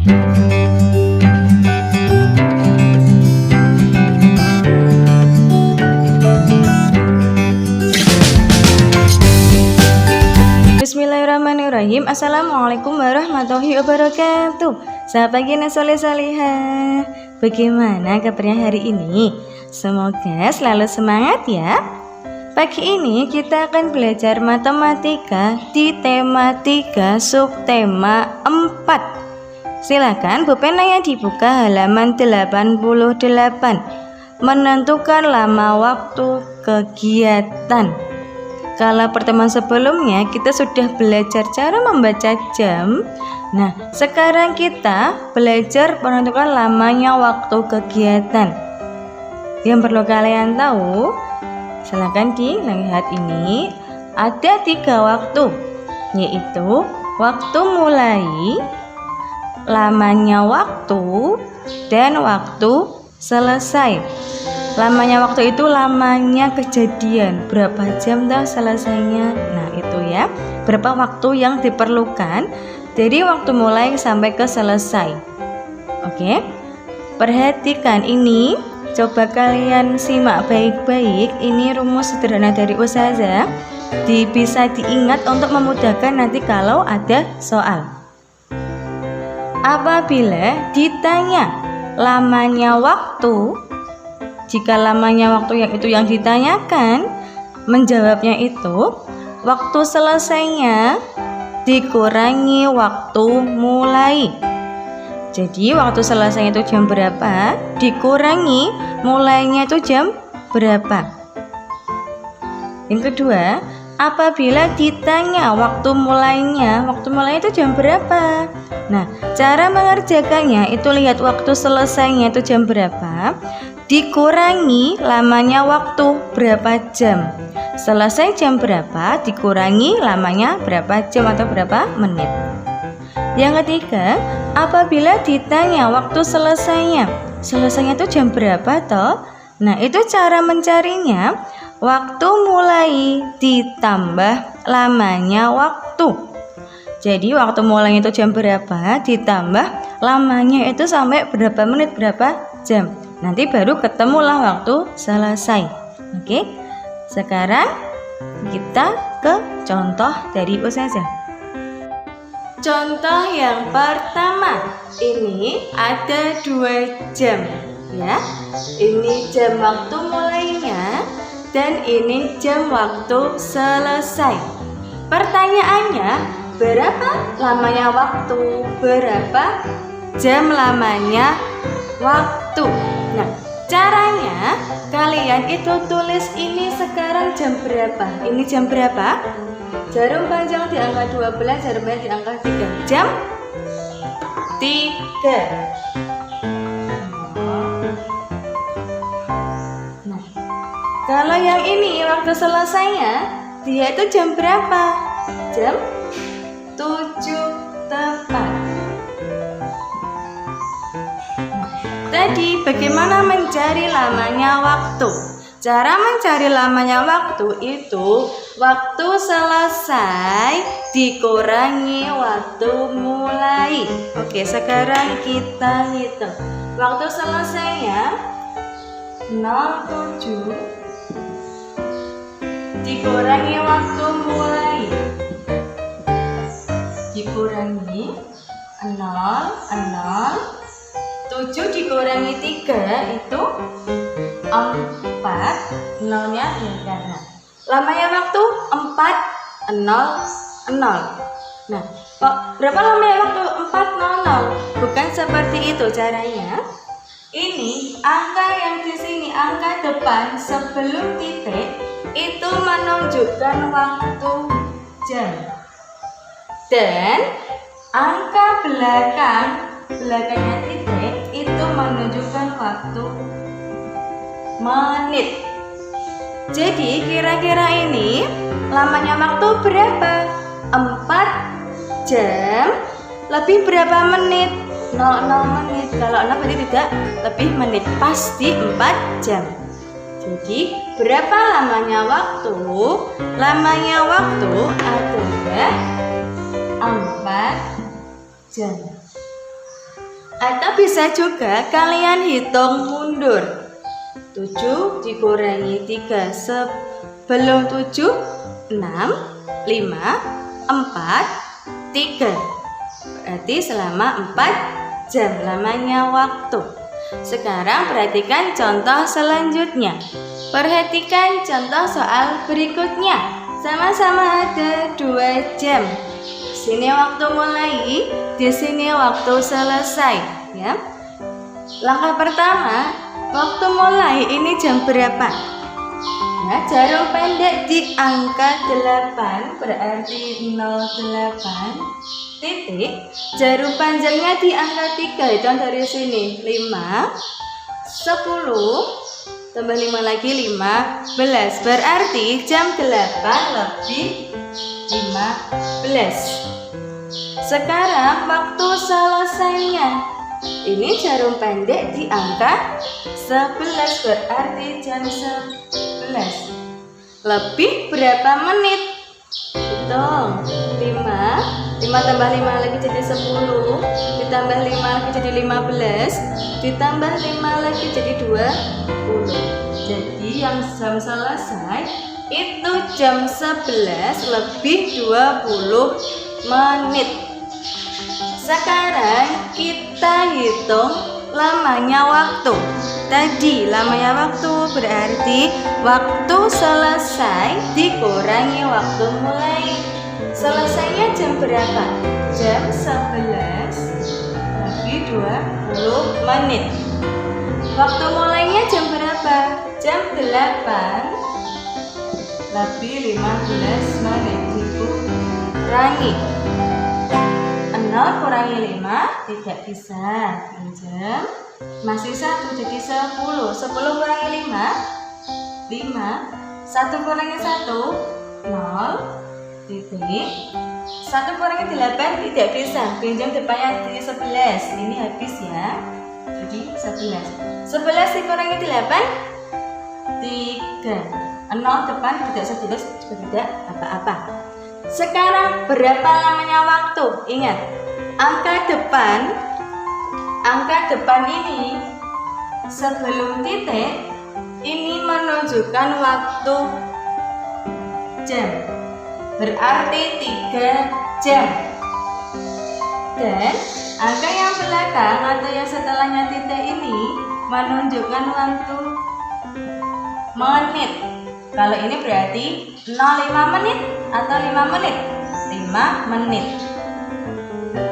Bismillahirrahmanirrahim. Assalamualaikum warahmatullahi wabarakatuh. Selamat pagi Soleh Solihah. Bagaimana kabarnya hari ini? Semoga selalu semangat ya. Pagi ini kita akan belajar matematika di tema 3 subtema 4. Silakan bupenanya dibuka halaman 88. Menentukan lama waktu kegiatan. Kalau pertemuan sebelumnya kita sudah belajar cara membaca jam. Nah, sekarang kita belajar menentukan lamanya waktu kegiatan. Yang perlu kalian tahu, silakan dilihat ini. Ada 3 waktu, yaitu waktu mulai, lamanya waktu, dan waktu selesai. Lamanya waktu itu lamanya kejadian, berapa jam dah selesainya. Nah itu ya, berapa waktu yang diperlukan dari waktu mulai sampai ke selesai. Oke, perhatikan ini, coba kalian simak baik-baik. Ini rumus sederhana dari Ustazah, bisa diingat untuk memudahkan nanti kalau ada soal. Apabila ditanya lamanya waktu, jika lamanya waktu yang ditanyakan, menjawabnya itu waktu selesainya dikurangi waktu mulai. Jadi waktu selesainya itu jam berapa, dikurangi mulainya itu jam berapa. Yang kedua, apabila ditanya waktu mulainya itu jam berapa. Nah, cara mengerjakannya itu lihat waktu selesainya itu jam berapa, dikurangi lamanya waktu berapa jam. Selesai jam berapa dikurangi lamanya berapa jam atau berapa menit. Yang ketiga, apabila ditanya waktu selesainya itu jam berapa toh? Nah, itu cara mencarinya, waktu mulai ditambah lamanya waktu. Jadi waktu mulai itu jam berapa ditambah lamanya itu sampai berapa menit, berapa jam. Nanti baru ketemulah waktu selesai. Oke, sekarang kita ke contoh dari Ustazah. Contoh yang pertama, ini ada 2 jam ya. Ini jam waktu mulainya dan ini jam waktu selesai. Pertanyaannya, berapa lamanya waktu? Berapa jam lamanya waktu? Nah, caranya kalian itu tulis ini sekarang jam berapa. Ini jam berapa? Jarum panjang di angka 12, jarum pendek di angka 3. Jam 3. Nah, kalau yang ini waktu selesainya, dia itu jam berapa? Jam 7 tepat. Tadi bagaimana mencari lamanya waktu? Cara mencari lamanya waktu itu waktu selesai dikurangi waktu mulai. Oke, sekarang kita hitung. Waktu selesainya 07 dikurangi waktu mulai, dikurangi 0, 7 dikurangi 3 itu 4, 0-nya karena lamanya waktu 400. Nah, berapa lamanya waktu 400? Bukan seperti itu caranya. Ini angka yang di sini, angka depan sebelum titik itu menunjukkan waktu jam, dan angka belakangnya titik itu menunjukkan waktu menit. Jadi kira-kira ini lamanya waktu berapa? 4 jam lebih berapa menit? 00 menit. Kalau 0 berarti tidak lebih menit, pasti 4 jam. Jadi berapa lamanya waktu? Lamanya waktu adalah 4 jam. Atau bisa juga kalian hitung mundur. 7 dikurangi 3 sebelum 7, 6, 5, 4, 3. Berarti selama 4 jam lamanya waktu. Sekarang perhatikan contoh selanjutnya. Perhatikan contoh soal berikutnya. Sama-sama ada 2 jam. Di sini waktu mulai, di sini waktu selesai, ya. Langkah pertama, waktu mulai ini jam berapa? Ya, jarum pendek di angka 8 berarti 08 titik. Jarum panjangnya di angka 3, hitung dari sini 5, 10 tambah 5 lagi 15, berarti jam 8 lebih 15. Sekarang waktu selesainya, ini jarum pendek di angka 11, berarti jam 11 lebih berapa menit? Hitung 5 tambah 5 lagi jadi 10, ditambah 5 lagi jadi 15, ditambah 5 lagi jadi 20. Jadi yang jam selesai itu jam 11 lebih 20 menit. Sekarang kita hitung lamanya waktu. Tadi lamanya waktu berarti waktu selesai dikurangi waktu mulai. Selesainya jam berapa? Jam 11 lebih 20 menit. Waktu mulainya jam berapa? Jam 8 lebih 15 menit. Dikurangi 0 kurangi 5 tidak bisa, pinjam. Masih 1 jadi 10. 10 kurangi 5 1 kurangi 1 0 titik. 1 kurangi 8 tidak bisa, pinjam depannya jadi 11. Ini habis ya, jadi 11. 11 dikurangi 8 3. 0 depan tidak sejelas juga tidak apa-apa. Sekarang berapa lamanya waktu? Ingat, angka depan ini sebelum titik ini menunjukkan waktu jam, berarti 3 jam. Dan angka yang belakang atau yang setelahnya titik ini menunjukkan waktu menit. Kalau ini berarti 05 menit atau 5 menit? 5 menit.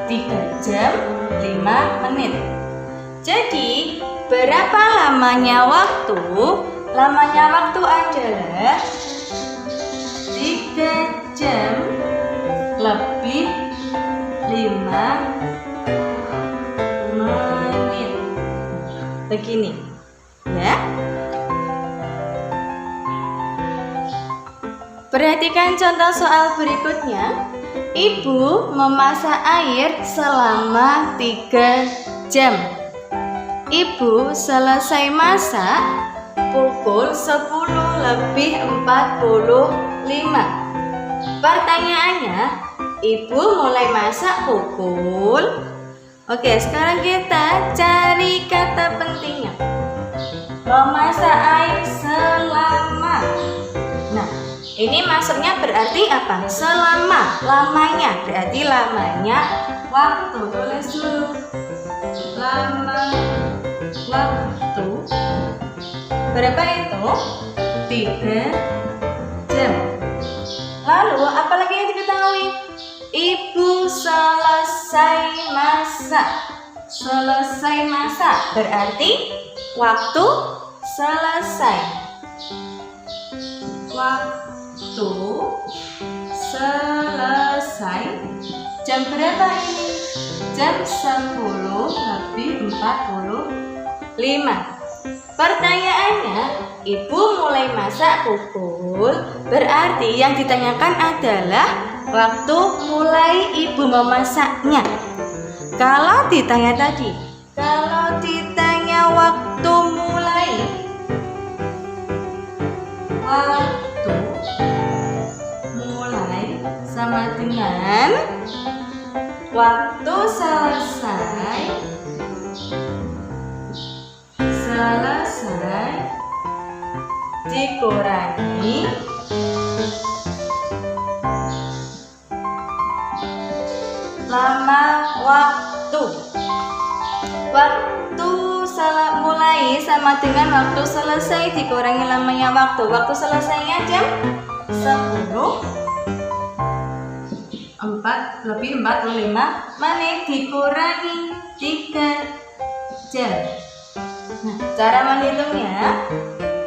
3 jam 5 menit. Jadi berapa lamanya waktu? Lamanya waktu adalah 3 jam lebih 5 menit. Begini ya. Perhatikan contoh soal berikutnya. Ibu memasak air selama 3 jam. Ibu selesai masak pukul 10 lebih 45. Pertanyaannya, ibu mulai masak pukul. Oke, sekarang kita cari kata pentingnya. Memasak air selama. Nah, ini masuknya berarti apa? Selama, lamanya. Berarti lamanya waktu. Tulis dulu. Lama waktu. Berapa itu? 3 jam. Lalu, apalagi yang diketahui? Ibu selesai masak. Selesai masak berarti waktu selesai. Waktu selesai jam berapa ini? Jam 10 lebih 45. Pertanyaannya, ibu mulai masak pukul, berarti yang ditanyakan adalah waktu mulai ibu memasaknya. Kalau ditanya tadi, kalau ditanya waktu mulai, sama dengan waktu selesai dikurangi lama waktu. Waktu mulai sama dengan waktu selesai dikurangi lamanya waktu. Waktu selesainya jam 10. 4 lebih 45 menit dikurangi 3 jam. Nah, cara menghitungnya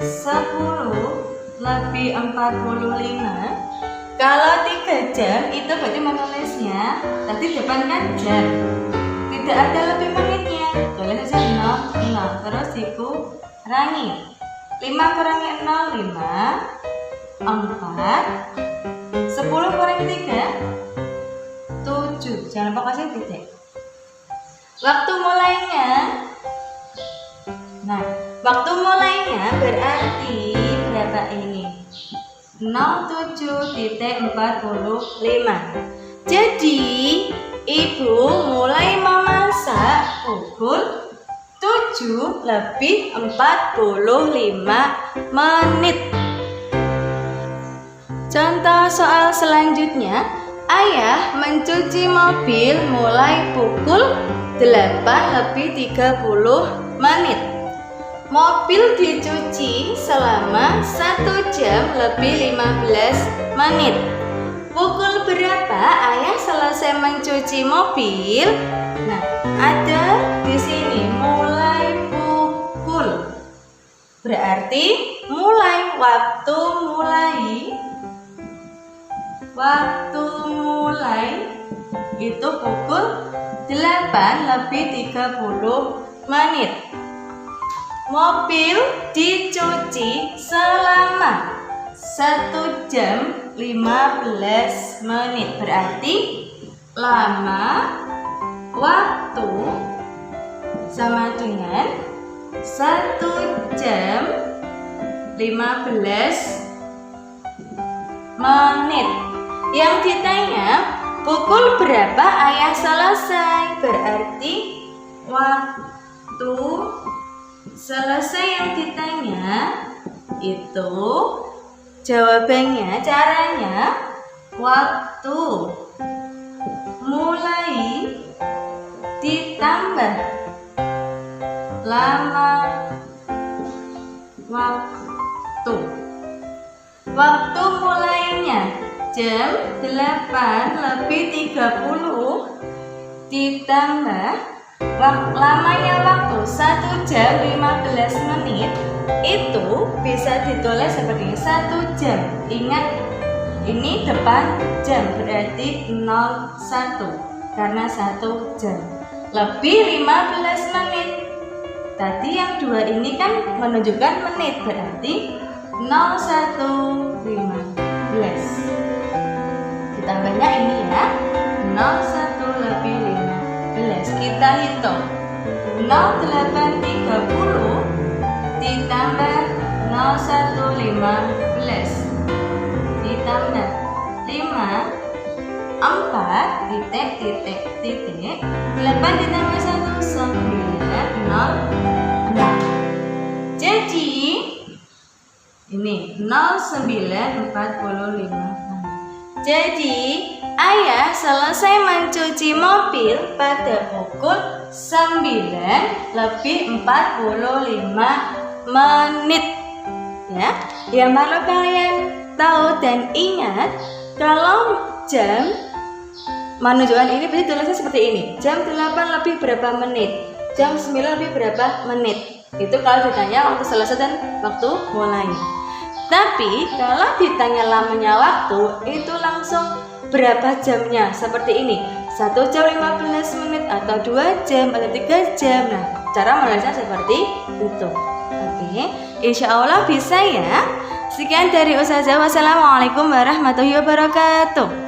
10 lebih 45. Kalau 3 jam itu berarti menulisnya tadi depan kan jam, tidak ada lebih menitnya, tulis saja 0 terus dikurangi 5 kurangi 0 5 4 10 kurangi 3 7. Jangan lupa kasih titik. Waktu mulainya, nah waktu mulainya berarti berapa ini? 07.45. Jadi ibu mulai memasak pukul 7 lebih 45 menit. Contoh soal selanjutnya, ayah mencuci mobil mulai pukul 8 lebih 30 menit. Mobil dicuci selama 1 jam lebih 15 menit. Pukul berapa ayah selesai mencuci mobil? Nah, ada di sini mulai pukul. Berarti mulai waktu mulai itu pukul 8 lebih 30 menit. Mobil dicuci selama 1 jam 15 menit. Berarti lama waktu sama dengan 1 jam 15 menit. Yang ditanya pukul berapa ayah selesai? Berarti waktu selesai yang ditanya itu jawabannya, caranya waktu mulai ditambah lama waktu. Waktu mulainya jam 8 lebih 30 ditambah lamanya waktu 1 jam 15 menit, itu bisa ditulis seperti 1 jam. Ingat, ini depan jam berarti 01 karena 1 jam lebih 15 menit. Tadi yang 2 ini kan menunjukkan menit, berarti 01.15. Ditambahnya ini ya, 01 lebih 15. Kita hitung 0830 ditambah 0115 ditambah 5 4 titik titik titik 8 ditambah 1 9 0 6. Jadi ini 0945. Jadi ayah selesai mencuci mobil pada pukul 9 lebih 45 menit. Ya, yang perlu kalian tahu dan ingat, kalau jam menunjukkan ini berarti tulisnya seperti ini. Jam 8 lebih berapa menit? Jam 9 lebih berapa menit? Itu kalau ditanya waktu selesai dan waktu mulai. Tapi kalau ditanya lamanya waktu, itu langsung berapa jamnya, seperti ini, 1 jam 15 menit atau 2 jam atau 3 jam. Nah, cara menulisnya seperti itu. Oke, insya Allah bisa ya. Sekian dari Ustazah. Wassalamualaikum warahmatullahi wabarakatuh.